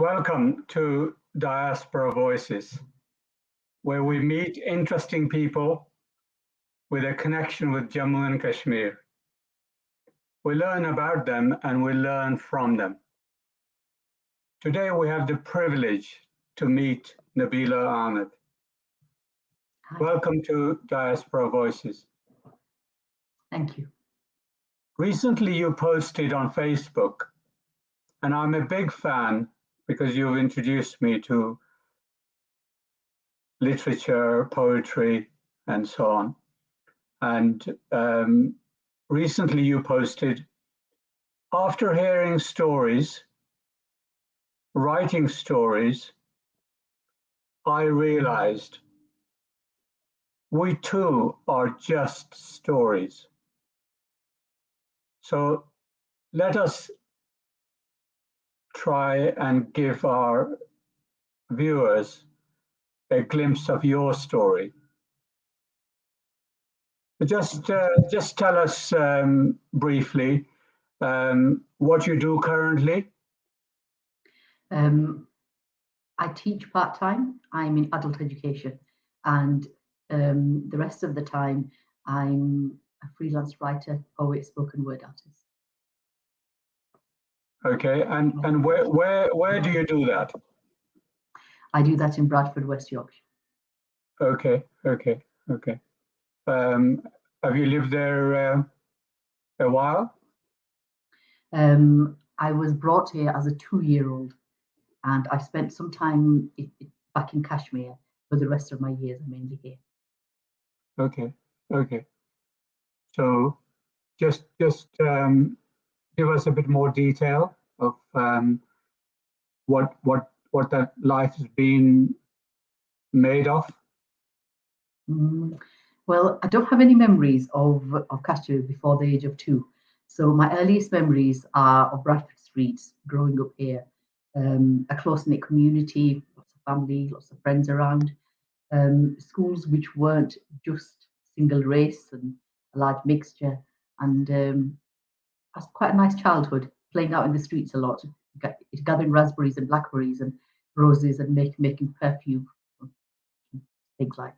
Welcome to Diaspora Voices, where we meet interesting people with a connection with Jammu and Kashmir. We learn about them and we learn from them. Today we have the privilege to meet Nabeela Ahmed. Hi. Welcome to Diaspora Voices. Thank you. Recently you posted on Facebook, and I'm a big fan because you've introduced me to literature, poetry, and so on. And recently you posted, after hearing stories, writing stories, I realized we too are just stories. So let us try and give our viewers a glimpse of your story. Just tell us briefly what you do currently. I teach part-time. I'm in adult education, and the rest of the time I'm a freelance writer, poet, spoken word artist. Okay, and where do you do that? I do that in Bradford, West Yorkshire. Okay. Have you lived there a while? I was brought here as a 2-year-old, and I spent some time back in Kashmir, but the rest of my years are mainly here. Okay. So just give us a bit more detail of what that life has been made of. Well, I don't have any memories of Kashmir before the age of 2. So my earliest memories are of Bradford streets, growing up here, a close-knit community, lots of family, lots of friends around, schools which weren't just single race and a large mixture, and that's quite a nice childhood, playing out in the streets a lot, gathering raspberries and blackberries and roses and making perfume, things like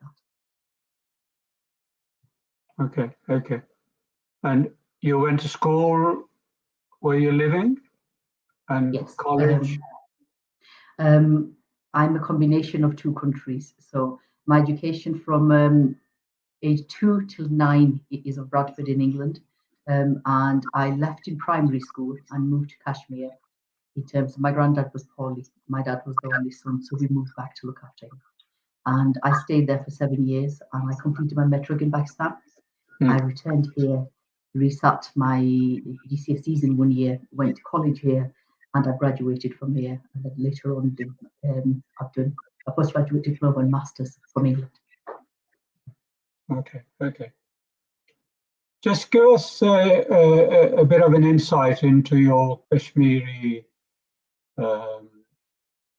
that. Okay. And you went to school where you're living, and Yes. college? I'm a combination of 2 countries. So my education from age 2 till 9 is of Bradford in England. And I left in primary school and moved to Kashmir. In terms of my granddad was poorly, my dad was the only son, so we moved back to look after him. And I stayed there for 7 years, and I completed my metric in Pakistan. I returned here, resat my GCSEs in 1 year, went to college here, and I graduated from here. And then later on, I've done a postgraduate diploma and masters from England. Okay. Just give us a bit of an insight into your Kashmiri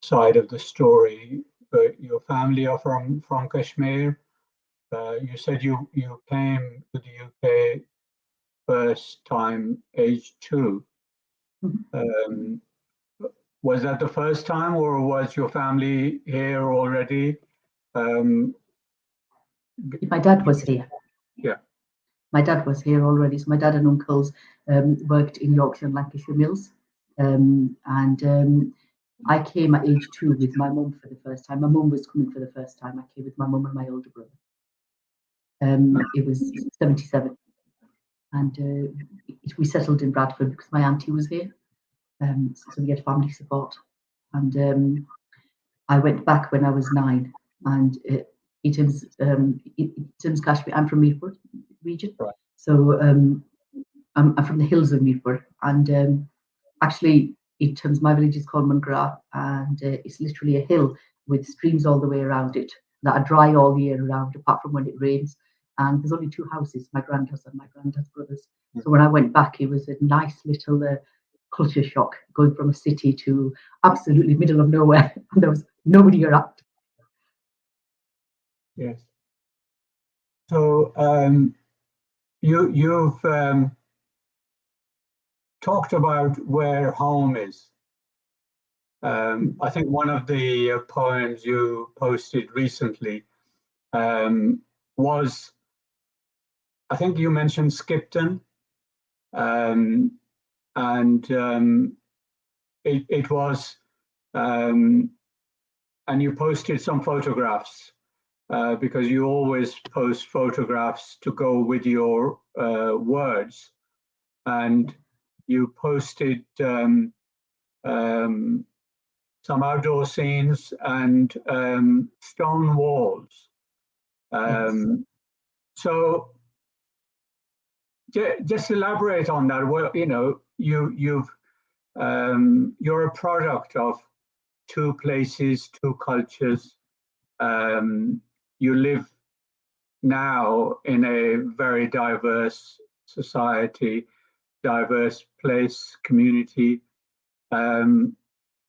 side of the story. Your family are from Kashmir. You said you came to the UK first time age 2. Was that the first time, or was your family here already? My dad was here. Yeah. My dad was here already. So my dad and uncles worked in Yorkshire and Lancashire mills. I came at age 2 with my mum for the first time. My mum was coming for the first time. I came with my mum and my older brother. It was 77. And we settled in Bradford because my auntie was here. So we had family support. And I went back when I was 9. And in terms of Kashmir, I'm from Mirpur region. Right. So I'm from the hills of Mirpur. And actually, in terms, my village is called Mungra, and it's literally a hill with streams all the way around it that are dry all year round, apart from when it rains. And there's only 2 houses, my granddad's and my granddad's brothers. So when I went back, it was a nice little culture shock, going from a city to absolutely middle of nowhere, and there was nobody around. Yes. So you've talked about where home is, I think one of the poems you posted recently was, I think you mentioned Skipton, and it was, and you posted some photographs because you always post photographs to go with your words, and you posted some outdoor scenes and stone walls. So just elaborate on that. Well, you know, you're a product of two places, two cultures. You live now in a very diverse society, diverse place, community.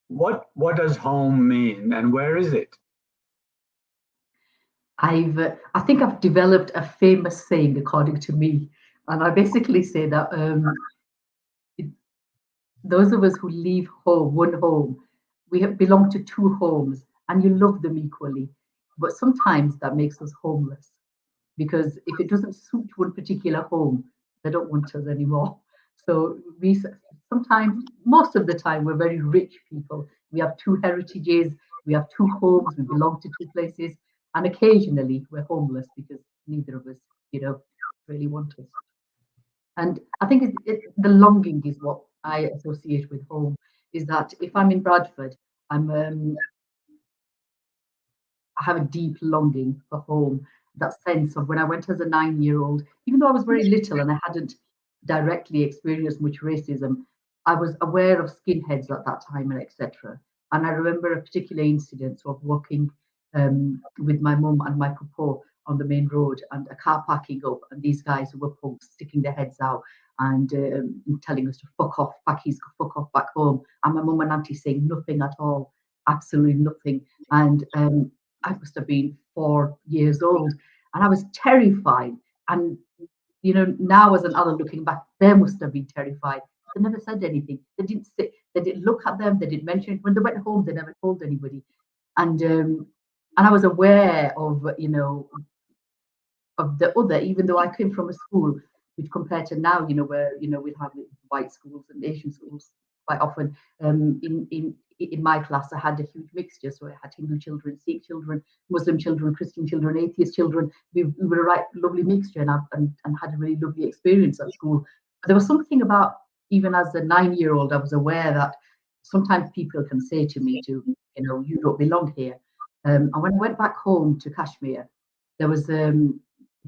What does home mean, and where is it? I think I've developed a famous saying, according to me, and I basically say that those of us who leave home, one home, we belong to two homes, and you love them equally. But sometimes that makes us homeless, because if it doesn't suit one particular home, they don't want us anymore. So we sometimes, most of the time, we're very rich people. We have two heritages, we have two homes, we belong to two places, and occasionally we're homeless because neither of us, really want us. And I think the longing is what I associate with home. Is that if I'm in Bradford, I have a deep longing for home. That sense of when I went as a 9-year-old, even though I was very little and I hadn't directly experienced much racism, I was aware of skinheads at that time and etc. And I remember a particular incident of walking with my mum and my papa on the main road and a car parking up, and these guys who were punks sticking their heads out and telling us to fuck off, packies, fuck off back home. And my mum and auntie saying nothing at all, absolutely nothing. And I must have been 4 years old, and I was terrified. And now as an adult looking back, they must have been terrified. They never said anything. They didn't sit. They didn't look at them. They didn't mention it. When they went home, they never told anybody. And I was aware of the other, even though I came from a school which compared to now, where we'll have white schools and Asian schools quite often. In my class, I had a huge mixture. So I had Hindu children, Sikh children, Muslim children, Christian children, atheist children. We were a right lovely mixture, and had a really lovely experience at school. But there was something about, even as a 9-year-old, I was aware that sometimes people can say to me, you don't belong here. And when I went back home to Kashmir, there was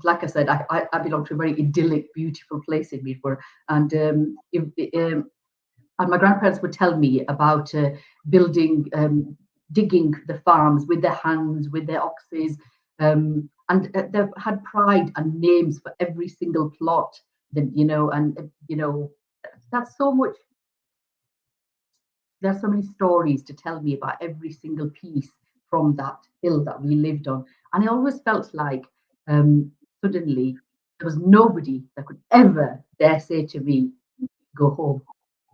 like I said, I belong to a very idyllic, beautiful place in Midway, and my grandparents would tell me about building, digging the farms with their hands, with their oxes, and they had pride and names for every single plot. That's so much. There's so many stories to tell me about every single piece from that hill that we lived on, and I always felt like suddenly there was nobody that could ever dare say to me, "Go home."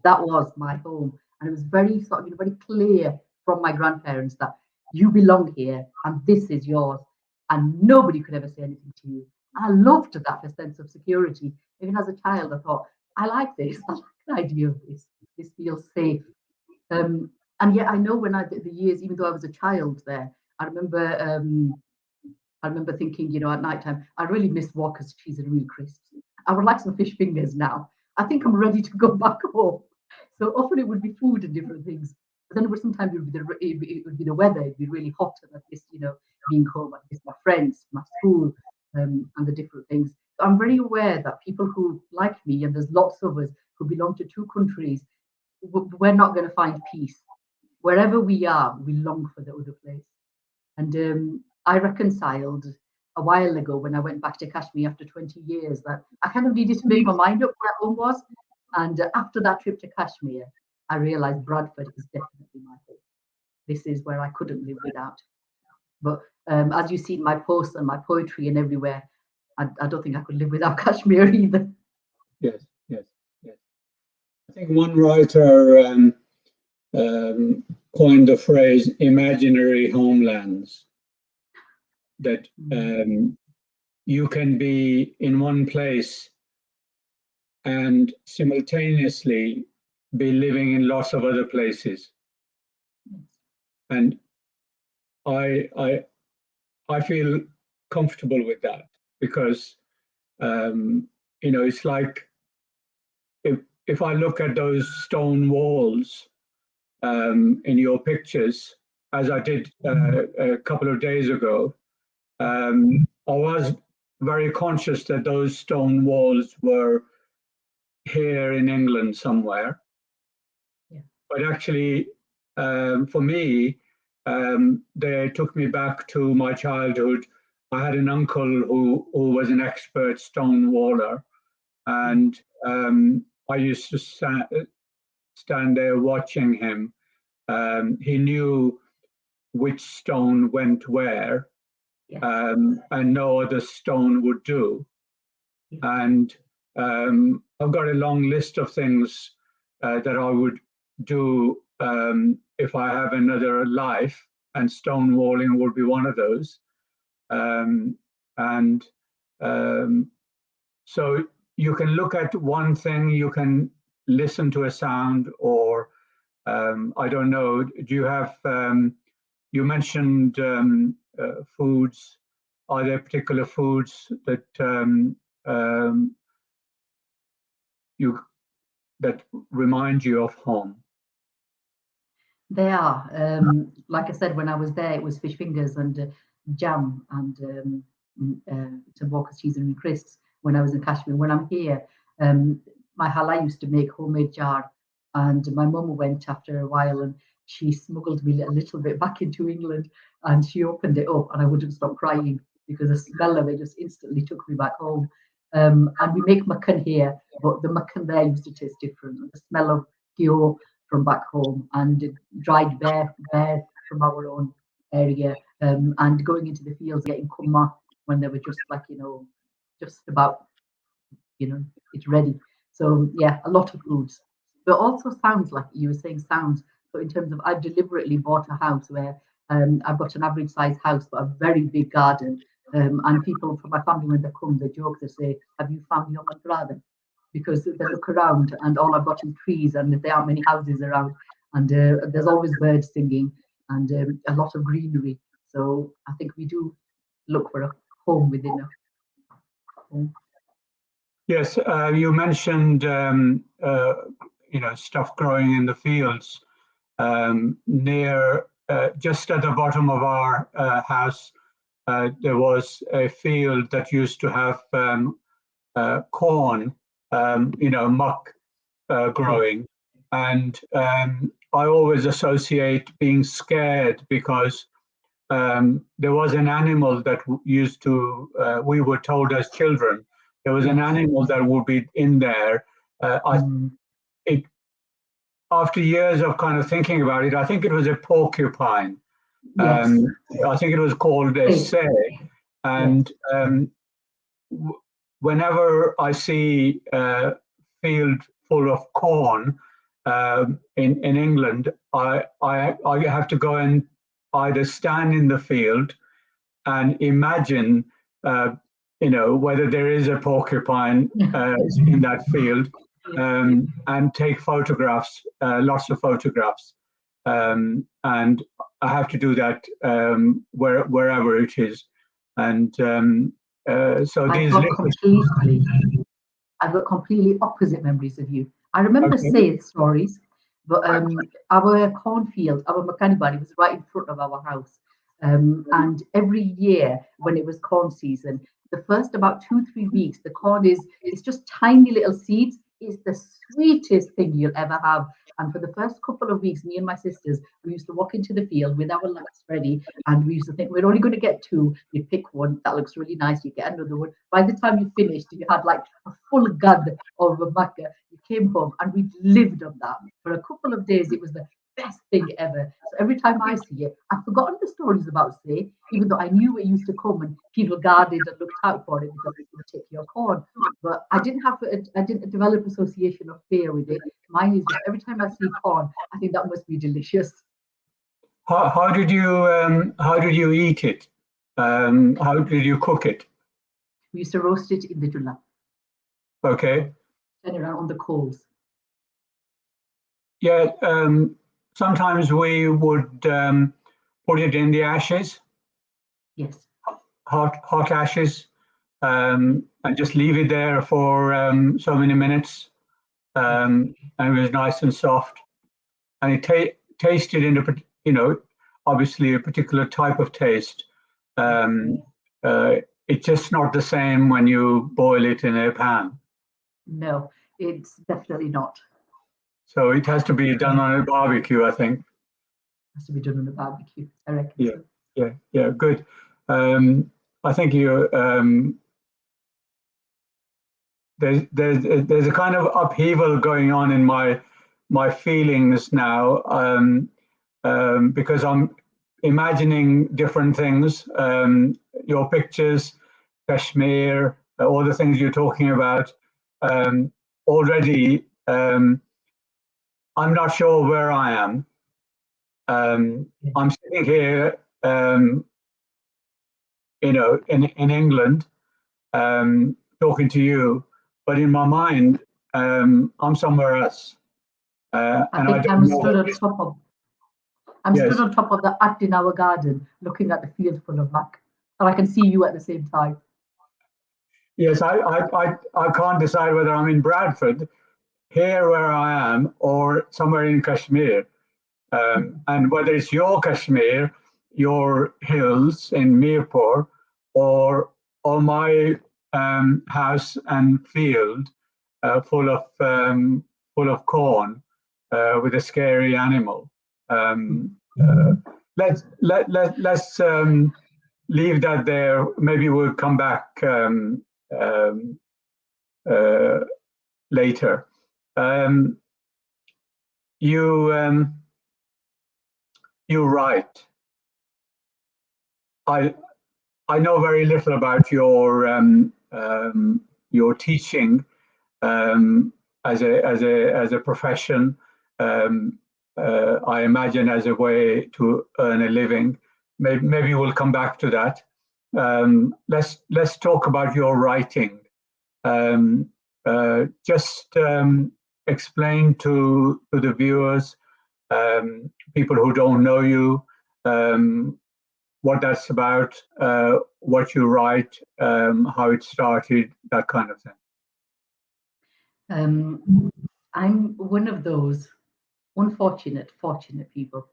That was my home, and it was very sort of very clear from my grandparents that you belong here and this is yours, and nobody could ever say anything to you. And I loved that sense of security. Even as a child, I thought, I like this. I like the idea of this. This feels safe. And yet I know when I did the years, even though I was a child there, I remember thinking, at night time, I really miss Walker's cheese and real crisps. I would like some fish fingers now. I think I'm ready to go back home. So often it would be food and different things. But then sometimes it would be the weather. It'd be really hot, and I miss, being home. I miss my friends, my school, and the different things. So I'm very aware that people who like me, and there's lots of us who belong to two countries, we're not going to find peace. Wherever we are, we long for the other place. And I reconciled a while ago when I went back to Kashmir after 20 years that I kind of needed to make my mind up where home was. And after that trip to Kashmir, I realized Bradford is definitely my home. This is where I couldn't live without. But as you see in my posts and my poetry and everywhere, I don't think I could live without Kashmir either. Yes. I think one writer coined the phrase imaginary homelands, that you can be in one place and simultaneously be living in lots of other places. And I feel comfortable with that, because it's like, if I look at those stone walls in your pictures, as I did a couple of days ago, I was very conscious that those stone walls were here in England somewhere. Yeah. But actually, for me, they took me back to my childhood. I had an uncle who was an expert stone waller, and I used to stand there watching him. He knew which stone went where, Yes. and no other stone would do. Yeah. And I've got a long list of things that I would do if I have another life, and stone walling would be one of those. So you can look at one thing, you can listen to a sound, or I don't know, do you have, you mentioned foods. Are there particular foods that that remind you of home? They are. Like I said, when I was there, it was fish fingers and jam and some Walker's cheese and crisps when I was in Kashmir. When I'm here, my hala used to make homemade jar, and my mum went after a while and she smuggled me a little bit back into England, and she opened it up and I wouldn't stop crying because the smell of it just instantly took me back home. And we make mukkan here, but the mukkan there used to taste different. The smell of gyo from back home, and dried bear from our own area, and going into the fields getting kumma when they were just like, just about, it's ready. So yeah, a lot of foods, but also sounds, like you were saying, sounds. So in terms of, I've deliberately bought a house where I've got an average size house but a very big garden, and people from my family, when they come, they joke, they say, have you found your brother? Because they look around and all I've got is trees and there aren't many houses around, and there's always birds singing and a lot of greenery. So I think we do look for a home within a home. Yes, you mentioned stuff growing in the fields near, just at the bottom of our house. There was a field that used to have corn, muck growing, and I always associate being scared because there was an animal that used to, we were told as children, there was an animal that would be in there. After years of kind of thinking about it, I think it was a porcupine. Yes. I think it was called a say. And whenever I see a field full of corn in England, I have to go and either stand in the field and imagine, whether there is a porcupine in that field, and take photographs, lots of photographs. And I have to do that wherever it is. And so these I've got completely opposite memories of you. I remember Okay. saying stories, but our cornfield, our Makanibari, was right in front of our house. And every year when it was corn season, the first about 2-3 weeks, the corn it's just tiny little seeds. It's the sweetest thing you'll ever have. And for the first couple of weeks, me and my sisters, we used to walk into the field with our laps ready, and we used to think we're only going to get two. You pick one that looks really nice, you get another one. By the time you finished, you had like a full gun of a maca. You came home, and we lived on that for a couple of days. It was the best thing ever. So every time I see it, I've forgotten the stories about say, even though I knew it used to come and people guarded and looked out for it because it would take your corn. But I didn't develop association of fear with it. Mine is just every time I see corn, I think that must be delicious. how did you eat it? How did you cook it? We used to roast it in the jullah. Okay. Turn it around on the coals. Yeah. Sometimes we would put it in the ashes. Yes. Hot ashes, and just leave it there for so many minutes, and it was nice and soft, and it tasted in obviously a particular type of taste. It's just not the same when you boil it in a pan. No, it's definitely not. So it has to be done on a barbecue, I think. It has to be done on a barbecue, I reckon. Yeah, good. I think you there's a kind of upheaval going on in my feelings now, because I'm imagining different things. Your pictures, Kashmir, all the things you're talking about. Already, I'm not sure where I am. I'm sitting here, in England, talking to you, but in my mind, I'm somewhere else. I And I think don't know. I'm Yes. stood on top of the hut in our garden, looking at the field full of mac, and I can see you at the same time. Yes, I can't decide whether I'm in Bradford, here where I am, or somewhere in Kashmir. And whether it's your Kashmir, your hills in Mirpur, or my house and field full of corn with a scary animal. Let's leave that there. Maybe we'll come back um, uh, later. You write. I know very little about your teaching as a profession. I imagine as a way to earn a living. Maybe we'll come back to that. Let's talk about your writing. Just explain to the viewers, people who don't know you, what that's about, what you write, how it started, that kind of thing. I'm one of those fortunate people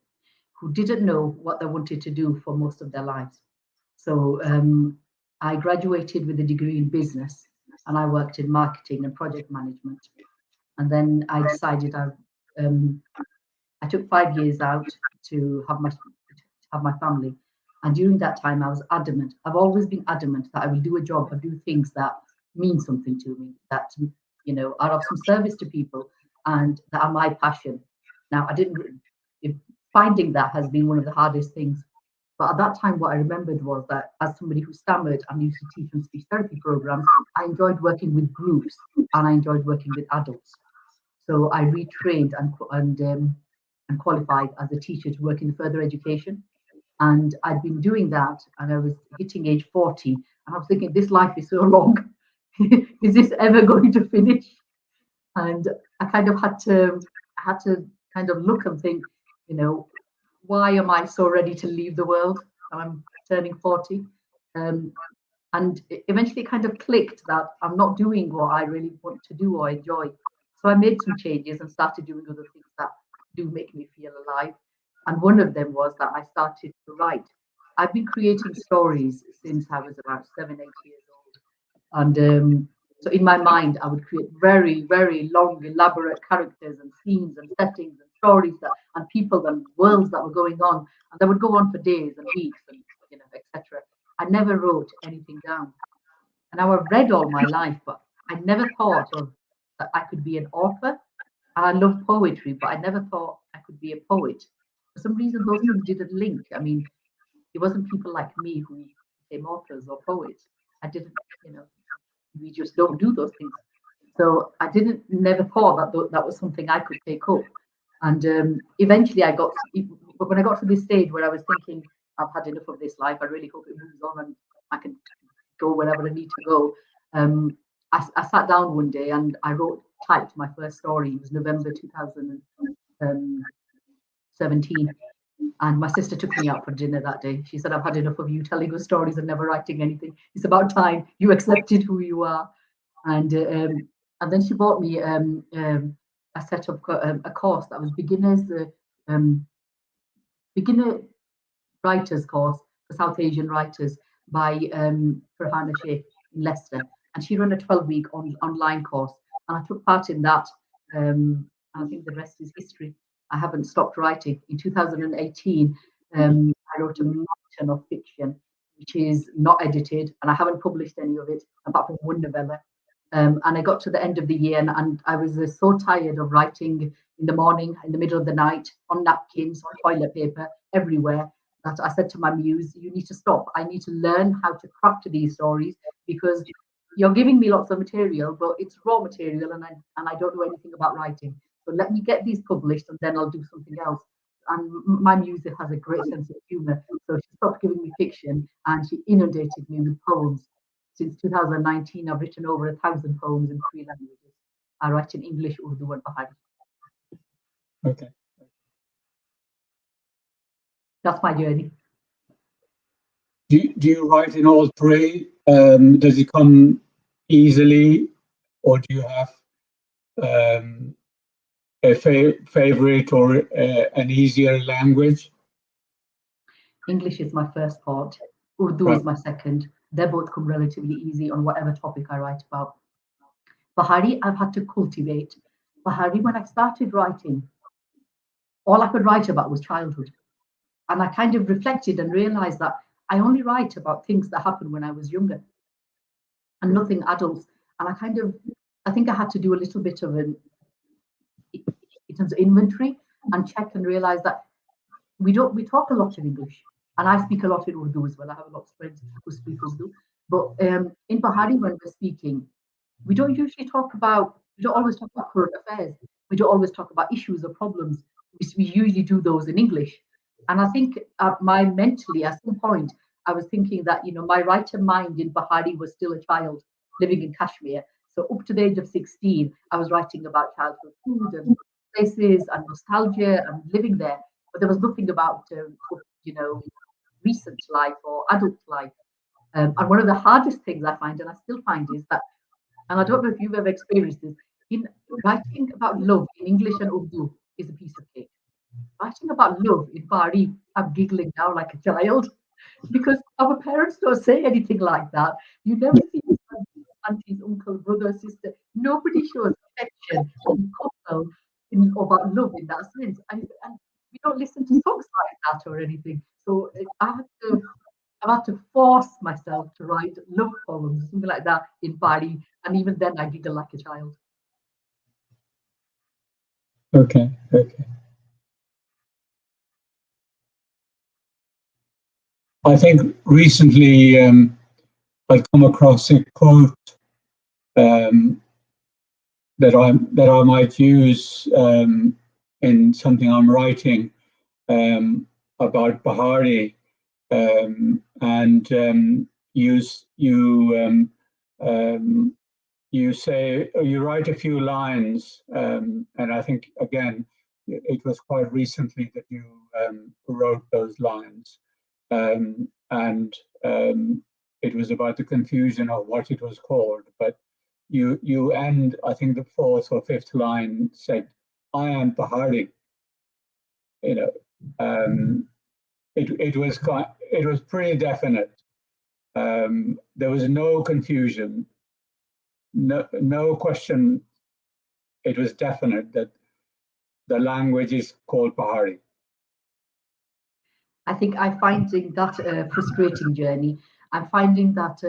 who didn't know what they wanted to do for most of their lives. So I graduated with a degree in business, and I worked in marketing and project management. And then I decided I took 5 years out to have my family. And during that time, I was adamant. I've always been adamant that I will do a job or do things that mean something to me, that are of some service to people, and that are my passion. Now, finding that has been one of the hardest things. But at that time, what I remembered was that as somebody who stammered and used to teach on speech therapy programs, I enjoyed working with groups and I enjoyed working with adults. So I retrained and qualified as a teacher to work in further education. And I'd been doing that, and I was hitting age 40, and I was thinking, this life is so long. Is this ever going to finish? And I kind of had to kind of look and think, why am I so ready to leave the world? I'm turning 40. And eventually kind of clicked that I'm not doing what I really want to do or enjoy. So I made some changes and started doing other things that do make me feel alive. And one of them was that I started to write. I've been creating stories since I was about 7, 8 years old. And so in my mind, I would create very, very long, elaborate characters and scenes and settings and stories and people and worlds that were going on. And they would go on for days and weeks and, etc. I never wrote anything down. And I have read all my life, but I never thought that I could be an author. And I love poetry, but I never thought I could be a poet. For some reason, those things didn't link. I mean, it wasn't people like me who became authors or poets. I didn't, we just don't do those things. So I never thought that that was something I could take up. And eventually, But when I got to this stage where I was thinking, I've had enough of this life, I really hope it moves on and I can go wherever I need to go. I sat down one day and I typed my first story. It was November 2017. And my sister took me out for dinner that day. She said, I've had enough of you telling us stories and never writing anything. It's about time you accepted who you are. And then she bought me a set of a course that was beginner writers course for South Asian writers by Farhana Sheikh in Leicester. And she ran a 12-week online course. And I took part in that. I think the rest is history. I haven't stopped writing. In 2018, I wrote a mountain of fiction, which is not edited, and I haven't published any of it apart from one novella. And I got to the end of the year, and I was so tired of writing in the morning, in the middle of the night, on napkins, on toilet paper, everywhere, that I said to my muse, you need to stop. I need to learn how to craft these stories, because you're giving me lots of material, but it's raw material, and I don't know anything about writing. So let me get these published, and then I'll do something else. And my muse has a great sense of humor, so she stopped giving me fiction, and she inundated me with poems. Since 2019, I've written over 1,000 poems in 3 languages. I write in English, Urdu, and Bahari. Okay. That's my journey. Do you write in all 3? Does it come easily, or do you have a favorite or an easier language? English is my first part. Urdu is my second. They both come relatively easy on whatever topic I write about. Bahari, I've had to cultivate. Bahari, when I started writing, all I could write about was childhood. And I kind of reflected and realized that I only write about things that happened when I was younger and nothing adults. And I think I had to do a little bit of in terms of inventory and check and realize that we talk a lot in English, and I speak a lot in Urdu as well. I have a lot of friends who speak Urdu. But in Bahari, when we're speaking, we don't always talk about current affairs. We don't always talk about issues or problems. We usually do those in English. And I think mentally, at some point, I was thinking that, my writer mind in Bahari was still a child living in Kashmir. So up to the age of 16, I was writing about childhood food and places and nostalgia and living there. But there was nothing about, recent life or adult life. And one of the hardest things I find, and I still find, is that, and I don't know if you've ever experienced this, in writing about love in English and Urdu is a piece of cake. Writing about love in Bahari, I'm giggling now like a child, because our parents don't say anything like that. You never see aunties, uncle, brother, sister. Nobody shows affection and couple about love in that sense. And we don't listen to songs like that or anything. So I've had to force myself to write love poems, something like that in Bahari. And even then, I giggle like a child. Okay. I think recently I've come across a quote that I might use in something I'm writing about Bahari, and you say, you write a few lines, and I think again it was quite recently that you wrote those lines, and it was about the confusion of what it was called, but you end, I think the 4th or 5th line said, I am Bahari. It was pretty definite. There was no confusion, no question. It was definite that the language is called Bahari. I think I'm finding that a frustrating journey. I'm finding that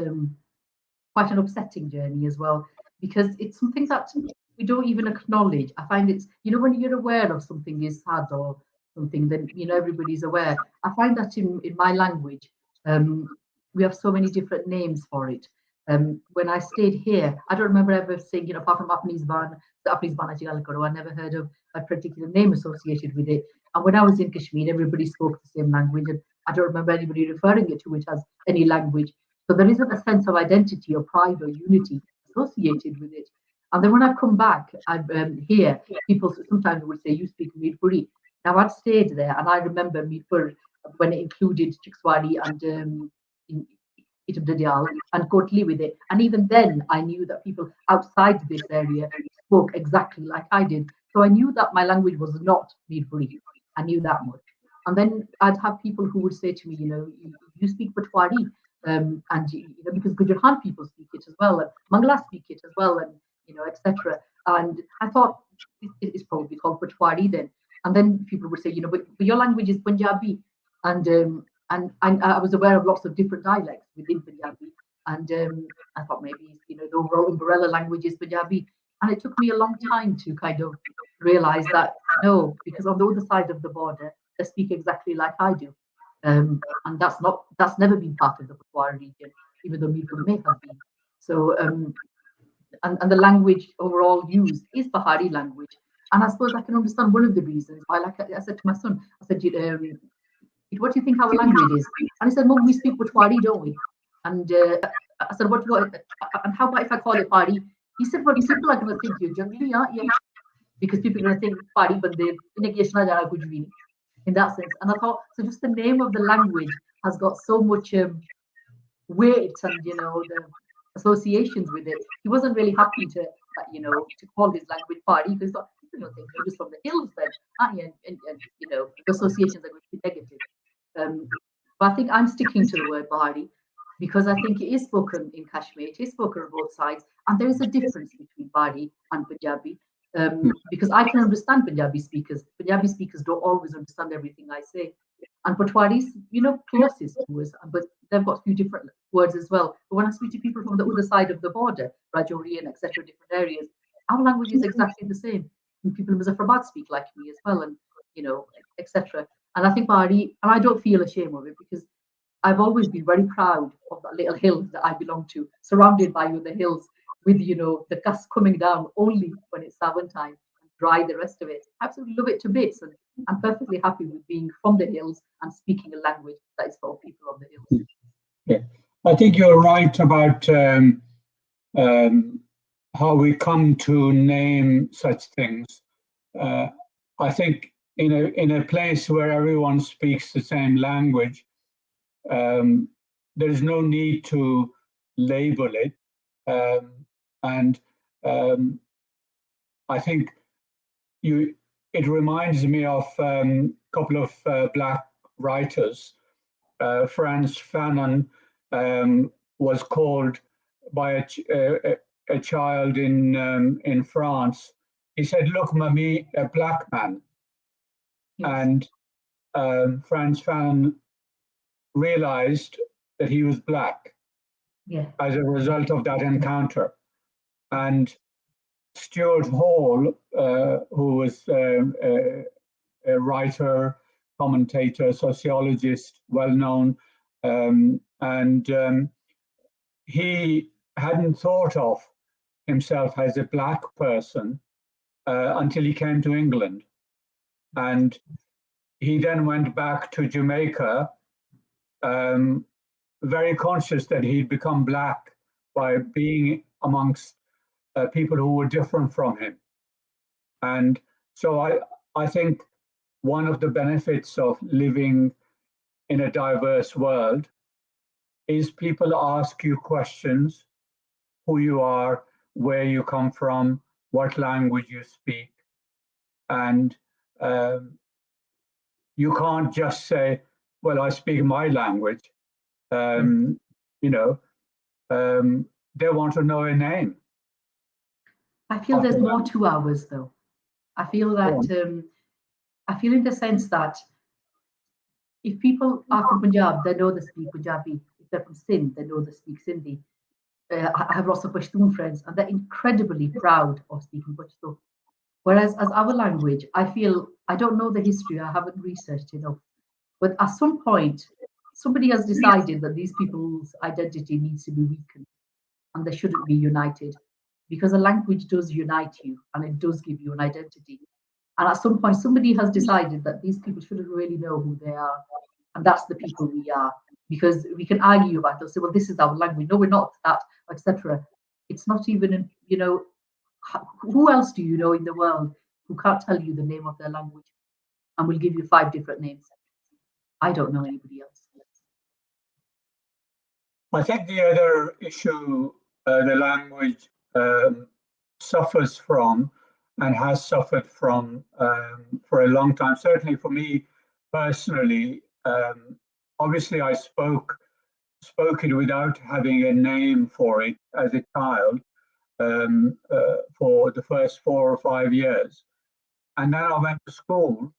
quite an upsetting journey as well, because it's something that we don't even acknowledge. I find it's, when you're aware of something is sad or something, then, everybody's aware. I find that in my language, we have so many different names for it. When I stayed here, I don't remember ever saying, apart from the Apnis Ban I never heard of a particular name associated with it. And when I was in Kashmir, everybody spoke the same language, and I don't remember anybody referring it to it as any language. So there isn't a sense of identity or pride or unity associated with it. And then when I come back and here, people sometimes would say, "You speak Mirpuri." Now I'd stayed there, and I remember Mirpur when it included Chikswadi and Itubdadial and Kotli with it. And even then, I knew that people outside this area spoke exactly like I did. So I knew that my language was not Mirpuri. I knew that much. And then I'd have people who would say to me, you speak Patwari, and because Gujarati people speak it as well, and Mangla speak it as well, and etc. And I thought it's probably called Patwari then. And then people would say, but your language is Punjabi, and I was aware of lots of different dialects within Punjabi, and I thought maybe the overall umbrella language is Punjabi, and it took me a long time to kind of realize that no, because on the other side of the border they speak exactly like I do, and that's never been part of the Patwara region, even though Mirpur may have been. So and the language overall used is Pahari language, and I suppose I can understand one of the reasons why. Like I said to my son, I said, what do you think our language is? And he said, Mum, we speak Putwari, don't we? And I said, and how about if I call it Pari? He said, well, people are going to think you're jungly, aren't you? Because people are going to think Pari, but they in that sense. And I thought, so just the name of the language has got so much weight and, the associations with it. He wasn't really happy to call his language Pari because he thought, people don't think you're just from the hills then, aren't you? And the associations are going to be negative. But I think I'm sticking to the word Bahari because I think it is spoken in Kashmir, it is spoken on both sides, and there is a difference between Bahari and Punjabi because I can understand Punjabi speakers. Punjabi speakers don't always understand everything I say. And Patwari's, closest to us, but they've got a few different words as well. But when I speak to people from the other side of the border, Rajouri and etc., different areas, our language is exactly the same. And people in Muzaffarabad speak like me as well, and etc. And I think Bahari, and I don't feel ashamed of it because I've always been very proud of that little hill that I belong to, surrounded by other hills with, the gusts coming down only when it's Savan time and dry the rest of it. I absolutely love it to bits. And I'm perfectly happy with being from the hills and speaking a language that is for people on the hills. Yeah, I think you're right about how we come to name such things. I think in a place where everyone speaks the same language, there is no need to label it. And I think it reminds me of a couple of Black writers. Frantz Fanon was called by a child in France. He said, "Look, Mommy, a black man." Yes. And Frantz Fanon realized that he was black as a result of that encounter. And Stuart Hall, who was a writer, commentator, sociologist, well-known, and he hadn't thought of himself as a black person until he came to England. And he then went back to Jamaica, very conscious that he'd become black by being amongst people who were different from him. And so I think one of the benefits of living in a diverse world is people ask you questions, who you are, where you come from, what language you speak. And you can't just say, well, I speak my language. They want to know a name. I feel there's more to ours, though. I feel that, I feel in the sense that if people are from Punjab, they know they speak Punjabi. If they're from Sindh, they know they speak Sindhi. I have lots of Pashtun friends, and they're incredibly proud of speaking Pashto. Whereas as our language, I feel, I don't know the history, I haven't researched enough, but at some point, somebody has decided that these people's identity needs to be weakened. and they shouldn't be united, because a language does unite you and it does give you an identity. And at some point, somebody has decided that these people shouldn't really know who they are, and that's the people we are. Because we can argue about it, say, well, this is our language. No, we're not that, etc. It's not even, who else do you know in the world who can't tell you the name of their language and will give you 5 different names? I don't know anybody else. I think the other issue the language suffers from and has suffered from for a long time, certainly for me personally. Obviously, I spoke it without having a name for it as a child for the first 4 or 5 years. And then I went to school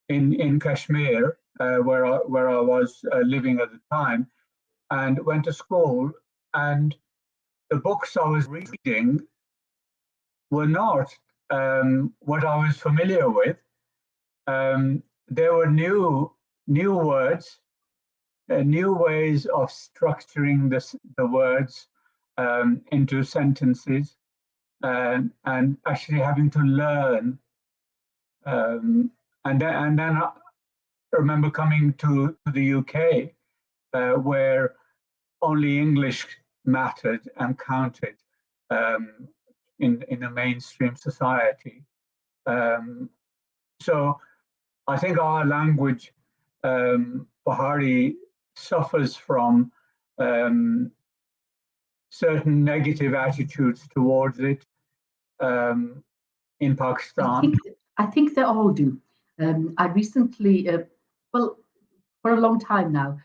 in Kashmir, where I was living at the time, and went to school, and the books I was reading were not what I was familiar with. There were new words, new ways of structuring the words into sentences, and actually having to learn. And then I remember coming to the UK, where only English mattered and counted in a mainstream society. So I think our language, Bahari, suffers from certain negative attitudes towards it in Pakistan. I think they all do. I recently, well, for a long time now,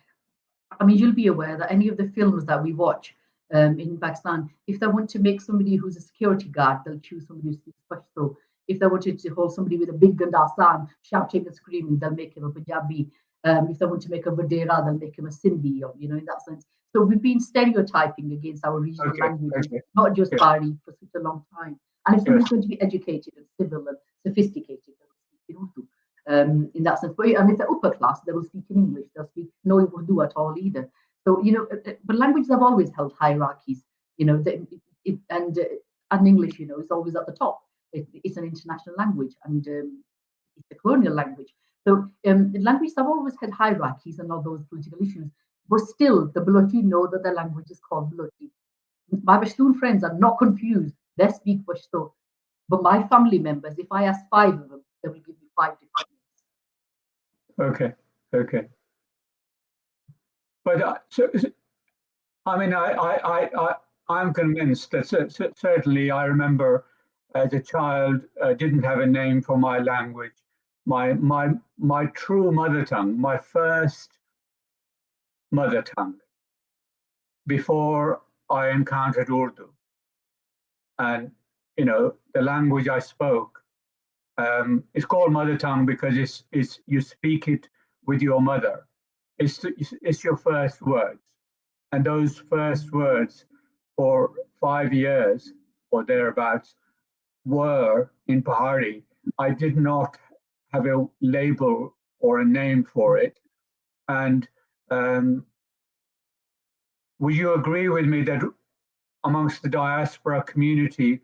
I mean, you'll be aware that any of the films that we watch in Pakistan, if they want to make somebody who's a security guard, they'll choose somebody who speaks Pashto. If they wanted to hold somebody with a big gandasan, shouting and screaming, they'll make him a Punjabi. If they want to make a Vadera, they'll make him a Sindhi, or, in that sense. So we've been stereotyping against our regional languages, not just Pari, for such a long time. And if somebody's going to be educated and civil and sophisticated, they'll speak in Urdu. In that sense. And if they're upper class, they will speak in English. They'll speak no Urdu at all either. So, but languages have always held hierarchies, and English, is always at the top. It's an international language, and it's a colonial language. So languages have always had hierarchies and all those political issues. But still, the Balochi know that their language is called Balochi. My Pashtun friends are not confused. They speak Pashto. But my family members, if I ask 5 of them, they will give me 5 different names. Okay. But I mean, I'm convinced that certainly I remember as a child didn't have a name for my language. My true mother tongue, my first mother tongue, before I encountered Urdu. And, the language I spoke, it's called mother tongue because it's you speak it with your mother. It's your first words. And those first words for 5 years or thereabouts were in Pahari. I did not have a label or a name for it. And would you agree with me that amongst the diaspora community,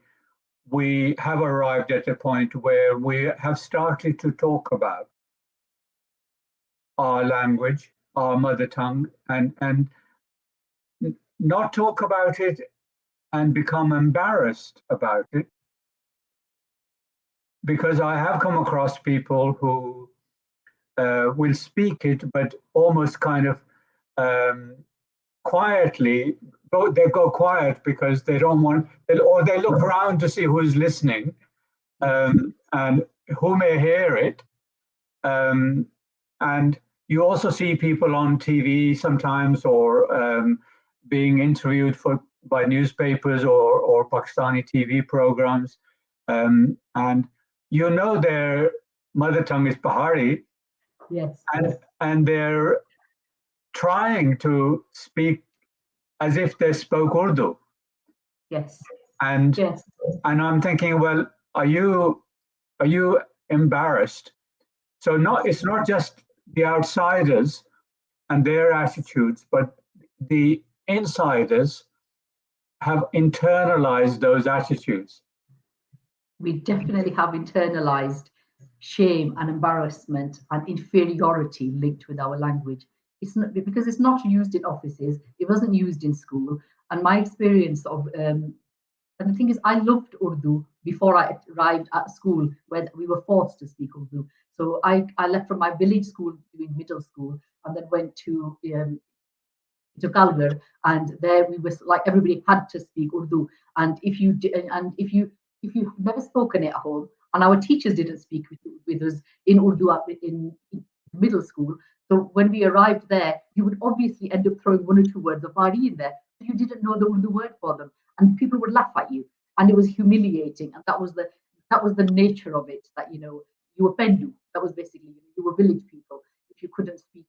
we have arrived at a point where we have started to talk about our language, our mother tongue, and not talk about it and become embarrassed about it? Because I have come across people who will speak it, but almost kind of quietly. They go quiet because they don't want, or they look around to see who's listening and who may hear it. And you also see people on TV sometimes, or being interviewed by newspapers or Pakistani TV programs, and their mother tongue is Pahari. Yes. And they're trying to speak as if they spoke Urdu. Yes. And I'm thinking, well, are you embarrassed? So it's not just the outsiders and their attitudes, but the insiders have internalized those attitudes? We definitely have internalized shame and embarrassment and inferiority linked with our language. It's not because it's not used in offices. It wasn't used in school. And my experience of and the thing is, I loved Urdu before I arrived at school where we were forced to speak Urdu. So I left from my village school doing middle school and then went to Kalgar, and there we was like everybody had to speak Urdu. And if you never spoken it at home, and our teachers didn't speak with us in Urdu in middle school, so when we arrived there, you would obviously end up throwing one or two words of Mari in there. So you didn't know the Urdu word for them, and people would laugh at you, and it was humiliating. And that was the nature of it. That you were Pendu. That was basically you were village people if you couldn't speak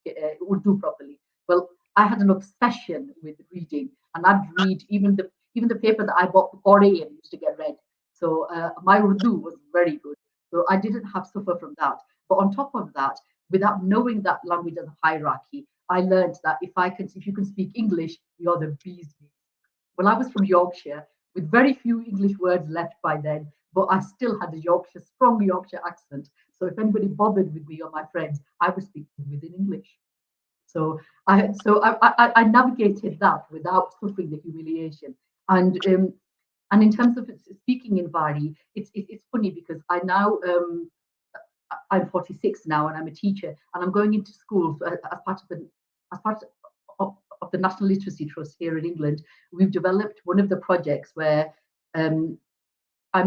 Urdu properly. Well, I had an obsession with reading, and I'd read even the paper that I bought for Korean used to get read. So my Urdu was very good. So I didn't have suffer from that. But on top of that, without knowing that language as a hierarchy, I learned that if you can speak English, you're the bee's knees. Well, I was from Yorkshire with very few English words left by then, but I still had a strong Yorkshire accent. So if anybody bothered with me or my friends, I would speak within English. So I navigated that without suffering the humiliation. And in terms of speaking in Bari, it's funny because I'm 46 now and I'm a teacher and I'm going into schools as part of the National Literacy Trust here in England. We've developed one of the projects where I'm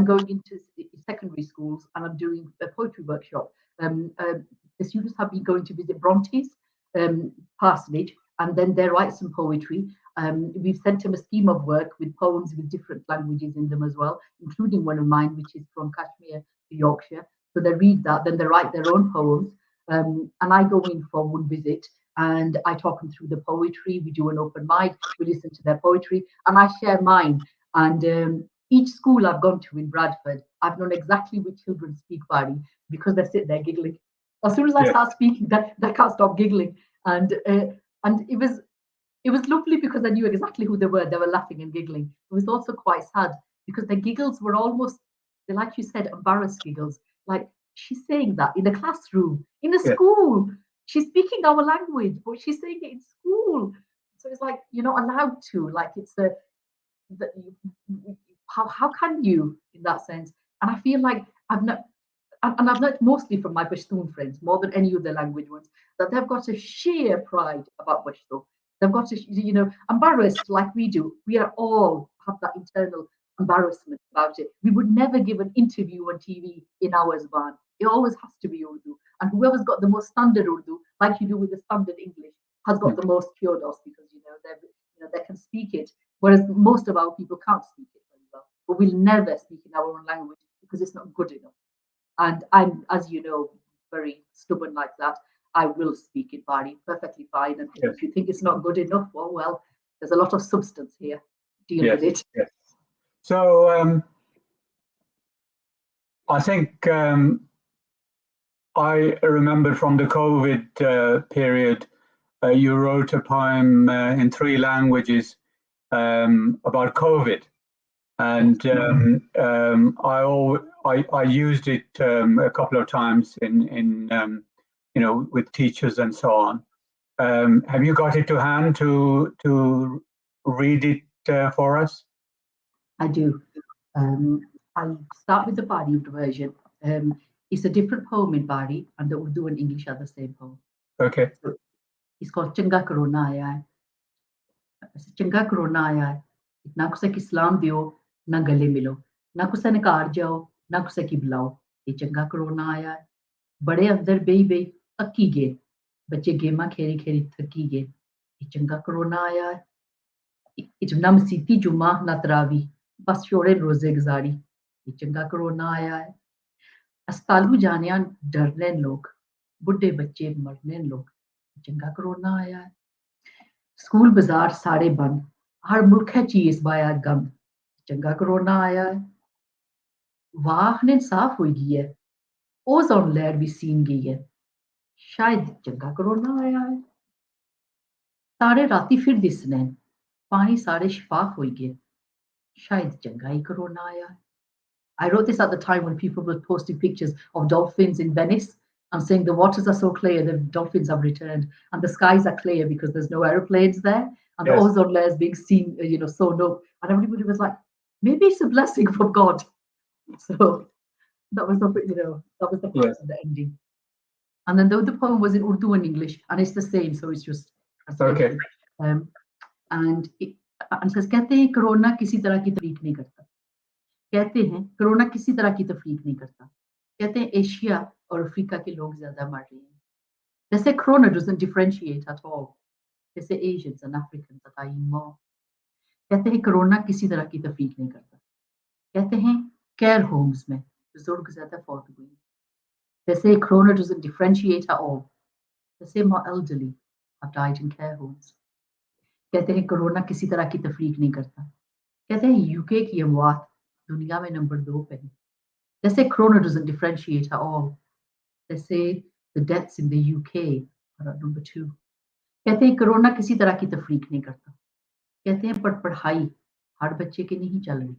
going into secondary schools and I'm doing a poetry workshop. The students have been going to visit Bronte's parsonage, and then they write some poetry. We've sent them a scheme of work with poems with different languages in them as well, including one of mine, which is from Kashmir to Yorkshire. So they read that, then they write their own poems. And I go in for one visit and I talk them through the poetry. We do an open mic, we listen to their poetry, and I share mine. And each school I've gone to in Bradford, I've known exactly which children speak Bari because they sit there giggling. As soon as I start speaking, they can't stop giggling. And it was lovely because I knew exactly who they were. They were laughing and giggling. It was also quite sad because the giggles were almost, like you said, embarrassed giggles. Like she's saying that in a classroom, in a school. She's speaking our language, but she's saying it in school. So it's like you're not allowed to. Like it's how can you in that sense? And I feel like I've learned mostly from my Pashtun friends more than any other language ones that they've got a sheer pride about Pashto. They've got to, embarrassed like we do. We are all have that internal embarrassment about it. We would never give an interview on TV in our Zban. It always has to be Urdu. And whoever's got the most standard Urdu, like you do with the standard English, has got the most kudos because they can speak it, whereas most of our people can't speak it very well. But we'll never speak in our own language because it's not good enough. And I'm, as you know, very stubborn like that. I will speak in Bari perfectly fine. And if you think it's not good enough, well, there's a lot of substance here. Deal with it. Yes. So I think I remember from the COVID period, you wrote a poem in 3 languages about COVID. And I used it a couple of times in with teachers and so on. Have you got it to hand to read it for us? I do. I'll start with the Bari version. It's a different poem in Bari, and the Urdu and English are the same poem. Okay. So it's called Changa Corona Aaya Hai. Changa Corona Aaya Hai. Na kuse ki salam diyo, na gale milo. Na kuse ne ghar jao, na kuse ki bulao. Ye Changa Corona Aaya Hai. Bade andar bei bei akki ge. Bacche gema kheri kheri thaki ge. Ye Changa Corona Aaya Hai. It na msiti juma na tarawi. बस छोड़े रोजे गुजारी ये चंगा corona आया है अस्तालू जानिया डरने लोग बुढ़े बच्चे मरने लोग चंगा कोरोना आया है स्कूल बाजार सारे बंद हर मुल्क है चीज बाया गंद चंगा कोरोना आया है वाह ने साफ हो गई है ओजोन लेयर भी सीन गई है शायद चंगा कोरोना आया है सारे राती फिर दिसने पानी सारे शफाफ हो गए Shayad jangai corona aaya hai. I wrote this at the time when people were posting pictures of dolphins in Venice and saying the waters are so clear, the dolphins have returned, and the skies are clear because there's no aeroplanes there, and the Yes. ozone layer is being seen, sewn up. And everybody was like, maybe it's a blessing from God. So that was that was the part Yes. of the ending. And then the poem was in Urdu and English, and it's the same, so it's just translated. Okay. And it says, कहते हैं corona किसी तरह की तफरीक नहीं करता. कहते हैं corona किसी तरह की तफरीक नहीं करता. कहते हैं एशिया और अफ्रीका के लोग ज्यादा मर रहे हैं. They say corona doesn't differentiate at all. They say Asians and Africans are dying more. कहते हैं कोरोना किसी तरह की तफरीक नहीं करता. कहते हैं केयर होम्स में बुजुर्ग ज्यादा फौत हुए. They say corona doesn't differentiate at all. They say more elderly have died in care homes. कहते हैं कोरोना किसी तरह की तफरीक नहीं करता. कहते हैं यूके की अमवात दुनिया में नंबर 2 पे है. They say corona doesn't differentiate at all. They say the deaths in the UK are at number 2. कहते हैं कोरोना किसी तरह की तफरीक नहीं करता. कहते हैं पर पढ़ाई हर बच्चे की नहीं चल रही.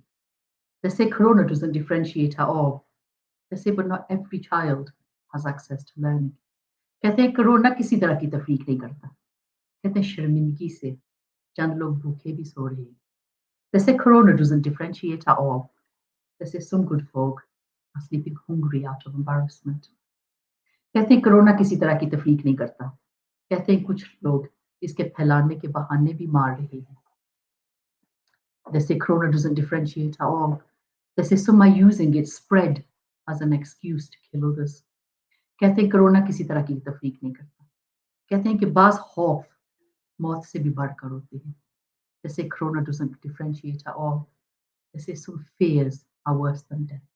They say corona doesn't differentiate at all. They say but not every child has access to learning. कहते हैं कोरोना किसी तरह की तफरीक नहीं करता. कहते हैं शर्मिंदगी से चंद लोग भूखे भी सो रहे हैं. They say corona doesn't differentiate at all. They say some good folk are sleeping hungry out of embarrassment. कहते हैं कोरोना किसी तरह की तफरीक नहीं करता. कहते हैं कुछ लोग इसके फैलाने के बहाने भी मार रहे हैं. They say corona doesn't differentiate at all. They say some are using its spread as an excuse to kill others. कहते हैं कोरोना किसी तरह की तफरीक नहीं करता. कहते हैं कि बाज खौफ मौत से भी बढ़कर होते हैं. They say corona doesn't differentiate at all. They say some fears are worse than death.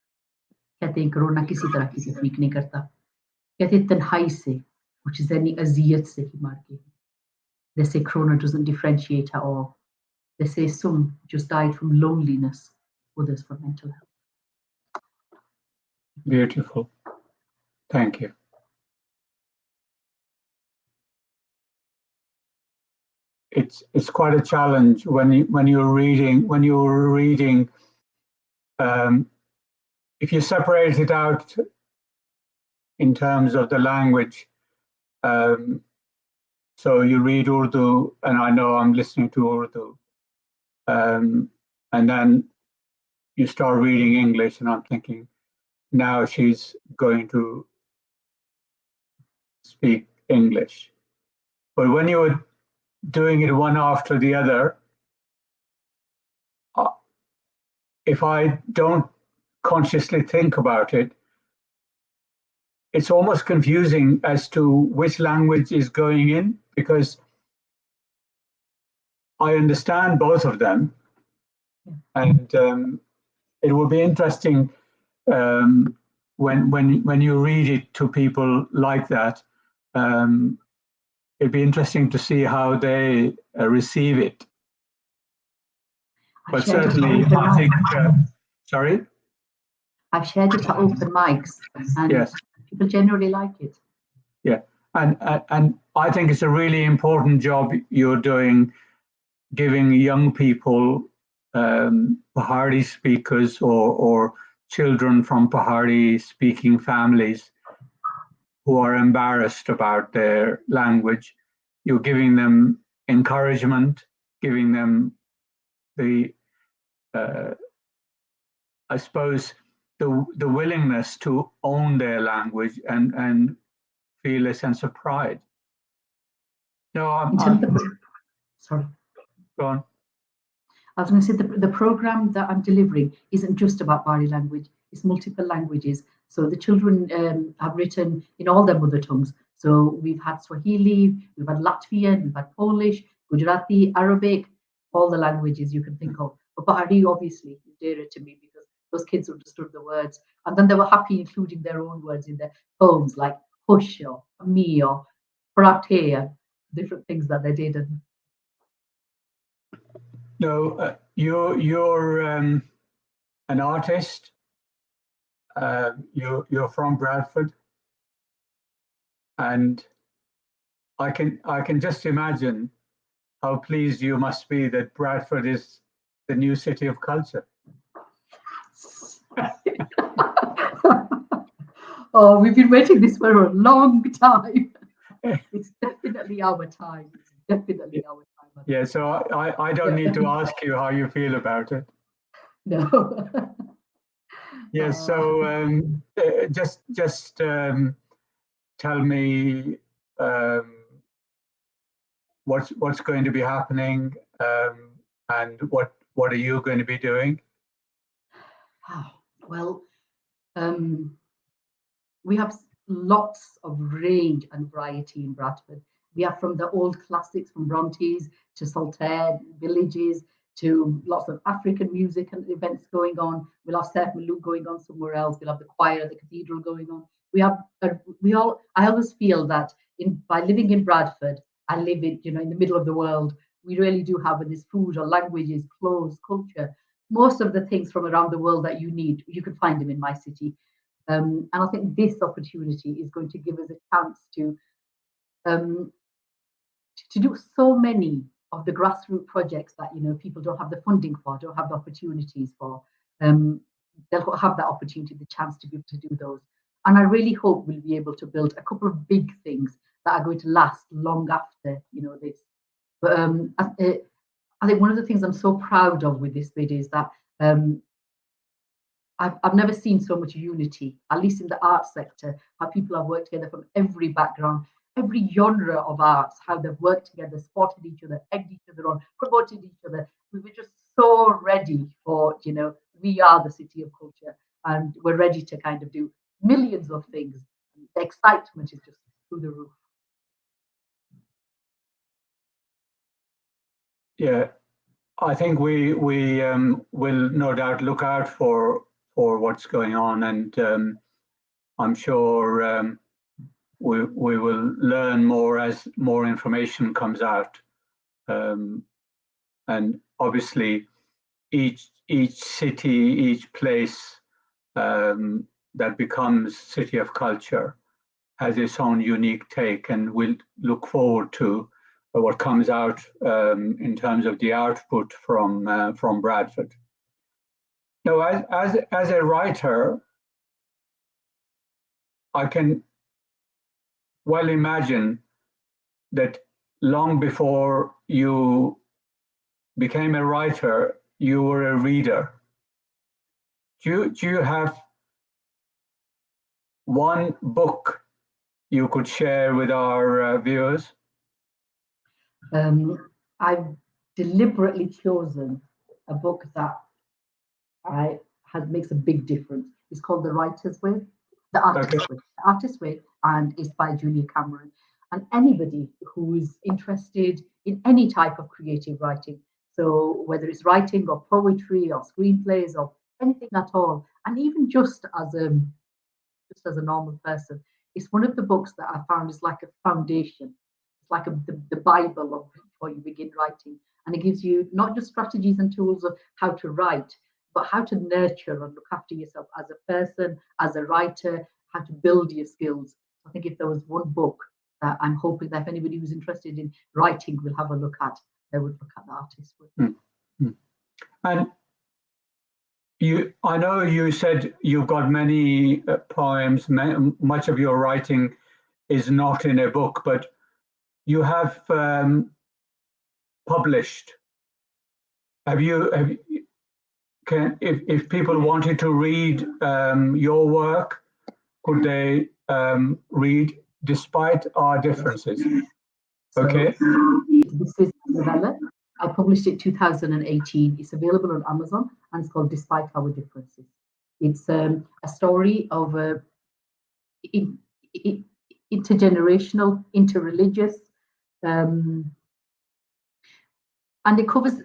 कहते हैं कोरोना किसी तरह की तफरीक नहीं करता. कहते हैं तन्हाई से कुछ ज़हनी अजियत से ही मर गए. They say corona doesn't differentiate at all. They say some just died from loneliness, others from mental health. Beautiful. Thank you. It's quite a challenge when you're reading. If you separate it out in terms of the language, so you read Urdu, and I know I'm listening to Urdu, and then you start reading English, and I'm thinking, now she's going to speak English. But when you're doing it one after the other, if I don't consciously think about it, it's almost confusing as to which language is going in, because I understand both of them, and it will be interesting when you read it to people like that. It'd be interesting to see how they receive it. But certainly, I think. Sorry? I've shared it at open mics, and yes, people generally like it. Yeah, and I think it's a really important job you're doing, giving young people, Pahari speakers or children from Pahari speaking families who are embarrassed about their language. You're giving them encouragement, giving them the, I suppose, the willingness to own their language and feel a sense of pride. No, sorry. Go on. I was going to say the program that I'm delivering isn't just about Bari language, it's multiple languages. So the children have written in all their mother tongues. So we've had Swahili, we've had Latvian, we've had Polish, Gujarati, Arabic, all the languages you can think of. But Bari obviously is dearer to me because those kids understood the words. And then they were happy including their own words in their poems, like hush or me or parate, different things that they did. No, you're an artist. You're from Bradford, and I can just imagine how pleased you must be that Bradford is the new city of culture. Oh, we've been waiting this for a long time. It's definitely our time. It's definitely our time. Yeah, so I don't need to ask you how you feel about it. No. Yeah, so just tell me what's going to be happening, and what are you going to be doing? Well, we have lots of range and variety in Bradford. We have from the old classics, from Brontes to Saltaire villages, to lots of African music and events going on. We'll have Surf Malou going on somewhere else. We'll have the choir at the cathedral going on. I always feel that by living in Bradford, I live in the middle of the world. We really do have this food or languages, clothes, culture, most of the things from around the world that you need, you can find them in my city. And I think this opportunity is going to give us a chance to do so many of the grassroots projects that people don't have the funding for, don't have the opportunities for. They'll have that opportunity, the chance to be able to do those. And I really hope we'll be able to build a couple of big things that are going to last long after this. But I think one of the things I'm so proud of with this bid is that I've never seen so much unity, at least in the arts sector, how people have worked together from every background, every genre of arts, how they've worked together, supported each other, egged each other on, promoted each other. We were just so ready for, we are the city of culture, and we're ready to kind of do millions of things. The excitement is just through the roof. Yeah, I think we will no doubt look out for what's going on, and I'm sure we will learn more as more information comes out. And obviously, each city, each place that becomes city of culture has its own unique take, and we'll look forward to what comes out in terms of the output from Bradford. Now, as a writer, I can well imagine that long before you became a writer, you were a reader. Do you have one book you could share with our viewers? I've deliberately chosen a book that makes a big difference. It's called The Writer's Way, The Artist's Way, The Artist's Way, and it's by Julia Cameron. And anybody who is interested in any type of creative writing, so whether it's writing or poetry or screenplays or anything at all, and even just as a normal person, it's one of the books that I found is like a foundation. It's like the Bible of before you begin writing, and it gives you not just strategies and tools of how to write, but how to nurture and look after yourself as a person, as a writer, how to build your skills. I think if there was one book that I'm hoping that if anybody who's interested in writing will have a look at, they would look at The Artist's Way. Mm-hmm. And I know you said you've got many poems, much of your writing is not in a book, but you have published. If people wanted to read your work, could they read despite our differences? Okay. So, this is a novella. I published it 2018. It's available on Amazon, and it's called Despite Our Differences. It's a story of intergenerational, interreligious, and it covers.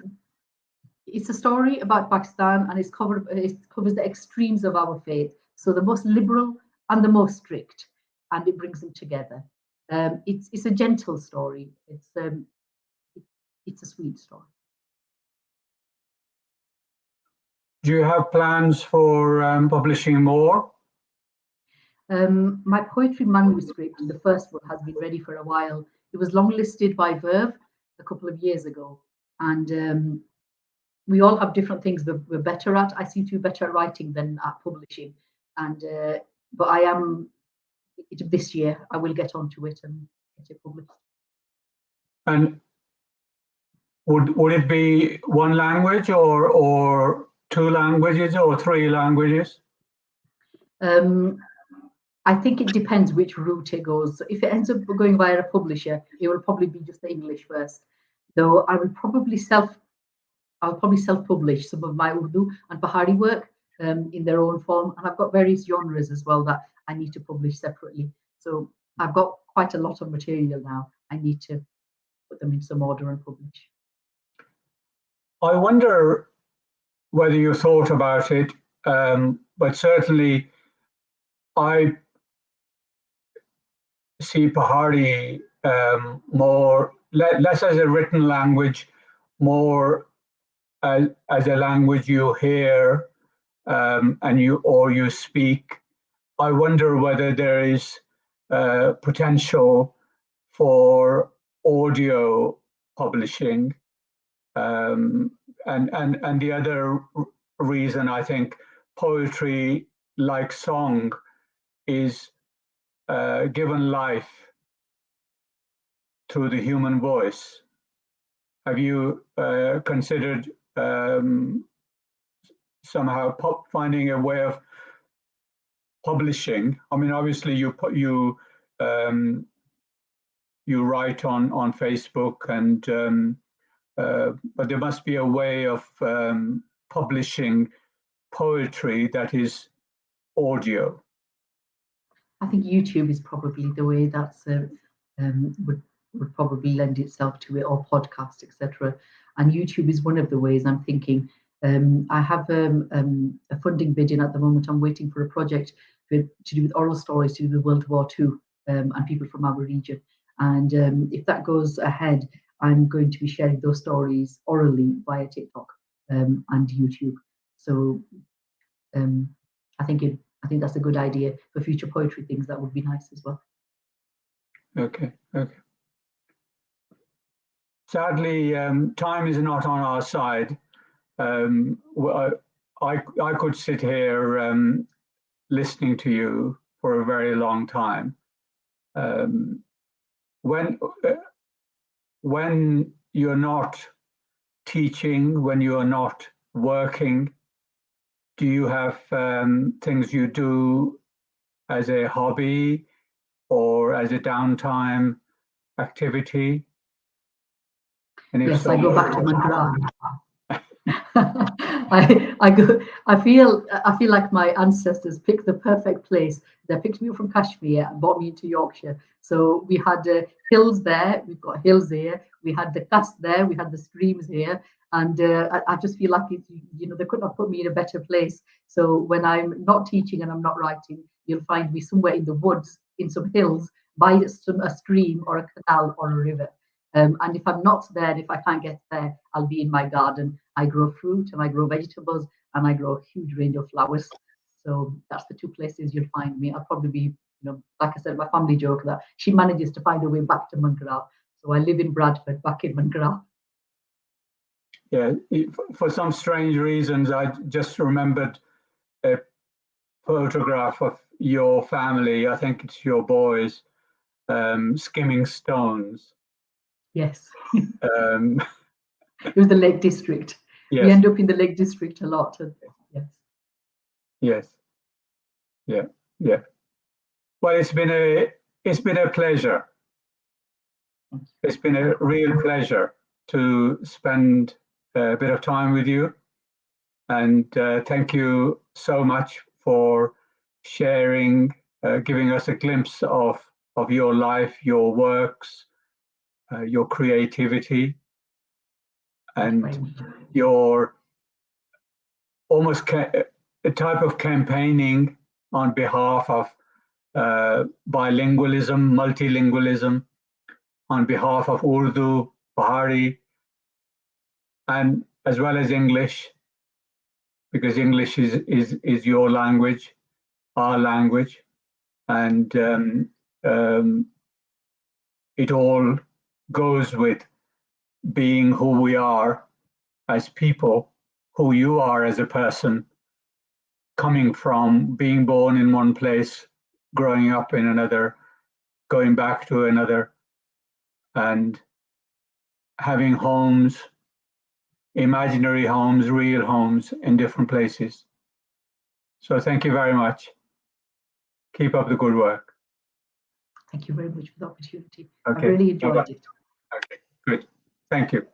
It's a story about Pakistan, and it covers the extremes of our faith. So the most liberal and the most strict, and it brings them together. It's a gentle story. It's a sweet story. Do you have plans for publishing more? My poetry manuscript, the first one, has been ready for a while. It was longlisted by Verve a couple of years ago, and we all have different things we're better at. I seem to be better at writing than at publishing, and but I am this year. I will get onto it and get it published. And would it be one language or two languages or three languages? I think it depends which route it goes. So if it ends up going via a publisher, it will probably be just the English first. Though I'll probably self-publish some of my Urdu and Bahari work in their own form. And I've got various genres as well that I need to publish separately. So I've got quite a lot of material now. I need to put them in some order and publish. I wonder whether you thought about it, but certainly I see Pahari less as a written language, more as a language you hear and you speak. I wonder whether there is potential for audio publishing, and the other reason I think poetry, like song, is given life through the human voice. Have you considered somehow finding a way of publishing? I mean, obviously you write on Facebook, and but there must be a way of publishing poetry that is audio. I think YouTube is probably the way that's would probably lend itself to it, or podcast, etc. And YouTube is one of the ways I'm thinking. I have a funding bid in at the moment. I'm waiting for a project to do with oral stories to do with World War II and people from our region. And if that goes ahead, I'm going to be sharing those stories orally via TikTok and YouTube. So I think that's a good idea for future poetry things. That would be nice as well. Okay. Sadly, time is not on our side. I could sit here listening to you for a very long time. When you're not teaching, when you are not working, do you have things you do as a hobby or as a downtime activity? And yes, so, I go back to Mangra. I feel like my ancestors picked the perfect place. They picked me up from Kashmir and brought me into Yorkshire. So we had hills there, we've got hills here, we had the cast there, we had the streams here, and I just feel like they couldn't have put me in a better place. So when I'm not teaching and I'm not writing, you'll find me somewhere in the woods, in some hills, by a stream or a canal or a river. And if I'm not there, if I can't get there, I'll be in my garden. I grow fruit and I grow vegetables and I grow a huge range of flowers. So that's the two places you'll find me. I'll probably be, like I said, my family joke that she manages to find her way back to Mangra. So I live in Bradford, back in Mangra. Yeah, for some strange reasons, I just remembered a photograph of your family. I think it's your boys skimming stones. Yes. It was the Lake District. Yes. We end up in the Lake District a lot. Yes. Yeah. Well, it's been a pleasure. It's been a real pleasure to spend a bit of time with you, and thank you so much for sharing, giving us a glimpse of your life, your works, your creativity, and your almost a type of campaigning on behalf of bilingualism, multilingualism, on behalf of Urdu, Bahari, and as well as English, because English is your language, our language, and it all goes with being who we are as people who you are as a person, coming from being born in one place, growing up in another, going back to another, and having homes, imaginary homes, real homes in different places. So thank you very much. Keep up the good work. Thank you very much for the opportunity. Okay. I really enjoyed it. Okay, good. Thank you.